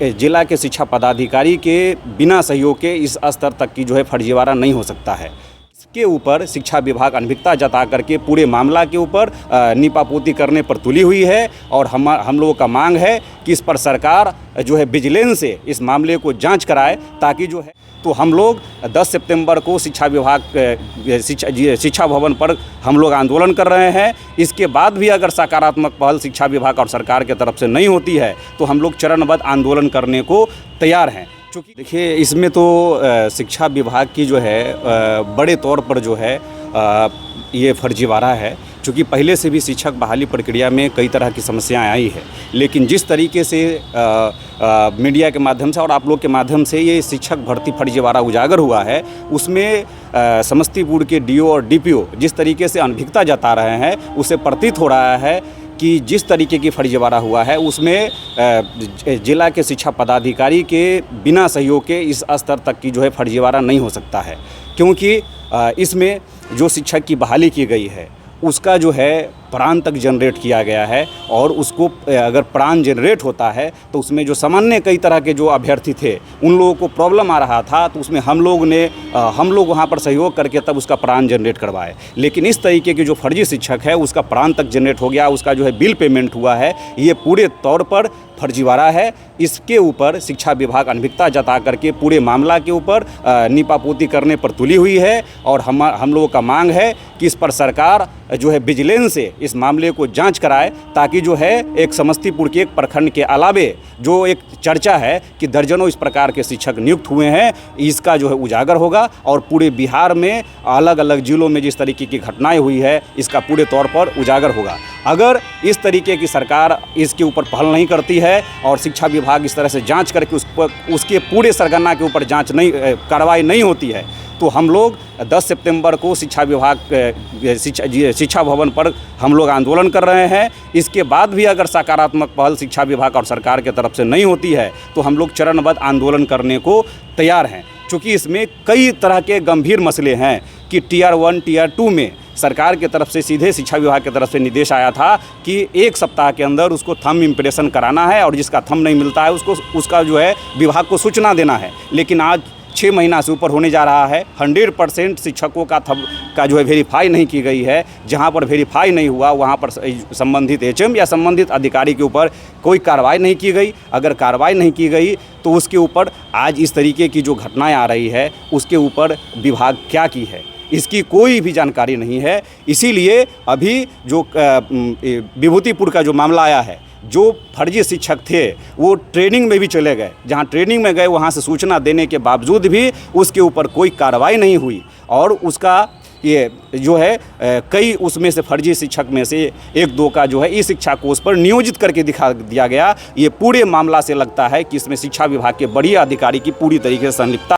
जिला के शिक्षा पदाधिकारी के बिना सहयोग के इस स्तर तक की जो है फर्जीवाड़ा नहीं हो सकता है। इसके ऊपर शिक्षा विभाग अनभिज्ञता जता करके पूरे मामला के ऊपर नीपापोती करने पर तुली हुई है और हम लोगों का मांग है कि इस पर सरकार जो है विजिलेंस से इस मामले को जांच कराए, ताकि जो है तो हम लोग 10 सितंबर को शिक्षा विभाग शिक्षा भवन पर हम लोग आंदोलन कर रहे हैं। इसके बाद भी अगर सकारात्मक पहल शिक्षा विभाग और सरकार की तरफ से नहीं होती है तो हम लोग चरणबद्ध आंदोलन करने को तैयार हैं। क्योंकि देखिए, इसमें तो शिक्षा विभाग की जो है बड़े तौर पर जो है ये फर्जीवाड़ा है। क्योंकि पहले से भी शिक्षक बहाली प्रक्रिया में कई तरह की समस्याएं आई है, लेकिन जिस तरीके से मीडिया के माध्यम से और आप लोग के माध्यम से ये शिक्षक भर्ती फर्जीवाड़ा उजागर हुआ है, उसमें समस्तीपुर के डीओ और डीपीओ जिस तरीके से अनभिज्ञता जता रहे हैं, उससे प्रतीत हो रहा है कि जिस तरीके की फर्जीवाड़ा हुआ है उसमें जिला के शिक्षा पदाधिकारी के बिना सहयोग के इस स्तर तक की जो है फर्जीवाड़ा नहीं हो सकता है। क्योंकि इसमें जो शिक्षक की बहाली की गई है उसका जो है प्राण तक जनरेट किया गया है, और उसको अगर प्राण जनरेट होता है तो उसमें जो सामान्य कई तरह के जो अभ्यर्थी थे उन लोगों को प्रॉब्लम आ रहा था, तो उसमें हम लोग वहाँ पर सहयोग करके तब उसका प्राण जनरेट करवाए। लेकिन इस तरीके के जो फर्जी शिक्षक है उसका प्राण तक जनरेट हो गया, उसका जो है बिल पेमेंट हुआ है, ये पूरे तौर पर फर्जीवाड़ा है। इसके ऊपर शिक्षा विभाग अनभिज्ञता जता करके पूरे मामला के ऊपर नीपापोती करने पर तुली हुई है, और हम लोगों का मांग है कि इस पर सरकार जो है विजिलेंस से इस मामले को जांच कराए, ताकि जो है एक समस्तीपुर के एक प्रखंड के अलावे जो एक चर्चा है कि दर्जनों इस प्रकार के शिक्षक नियुक्त हुए हैं, इसका जो है उजागर होगा, और पूरे बिहार में अलग अलग जिलों में जिस तरीके की घटनाएं हुई है इसका पूरे तौर पर उजागर होगा। अगर इस तरीके की सरकार इसके ऊपर पहल नहीं करती है और शिक्षा विभाग इस तरह से जांच करके उसके पूरे सरगना के ऊपर कार्रवाई नहीं होती है, तो हम लोग 10 सितंबर को शिक्षा विभाग शिक्षा भवन पर हम लोग आंदोलन कर रहे हैं। इसके बाद भी अगर सकारात्मक पहल शिक्षा विभाग और सरकार की तरफ से नहीं होती है तो हम लोग चरणबद्ध आंदोलन करने को तैयार हैं। क्योंकि इसमें कई तरह के गंभीर मसले हैं कि टियर 1 टियर 2 में सरकार की तरफ से सीधे शिक्षा विभाग की तरफ से निर्देश आया था कि 1 सप्ताह के अंदर उसको थंब इम्प्रेशन कराना है, और जिसका थंब नहीं मिलता है उसका जो है विभाग को सूचना देना है। लेकिन आज 6 महीना से ऊपर होने जा रहा है, 100% शिक्षकों का थंब का जो है वेरीफाई नहीं की गई है। जहां पर वेरीफाई नहीं हुआ वहां पर संबंधित एचएम या संबंधित अधिकारी के ऊपर कोई कार्रवाई नहीं की गई। अगर कार्रवाई नहीं की गई तो उसके ऊपर आज इस तरीके की जो घटनाएं आ रही है उसके ऊपर विभाग क्या की है इसकी कोई भी जानकारी नहीं है। इसीलिए अभी जो विभूतिपुर का जो मामला आया है, जो फर्जी शिक्षक थे वो ट्रेनिंग में भी चले गए, जहां ट्रेनिंग में गए वहां से सूचना देने के बावजूद भी उसके ऊपर कोई कार्रवाई नहीं हुई, और उसका ये जो है कई उसमें से फर्जी शिक्षक में से 1-2 का जो है ई शिक्षा कोष पर नियोजित करके दिखा दिया गया। ये पूरे मामला से लगता है कि इसमें शिक्षा विभाग के बड़ी अधिकारी की पूरी तरीके से संलिप्तता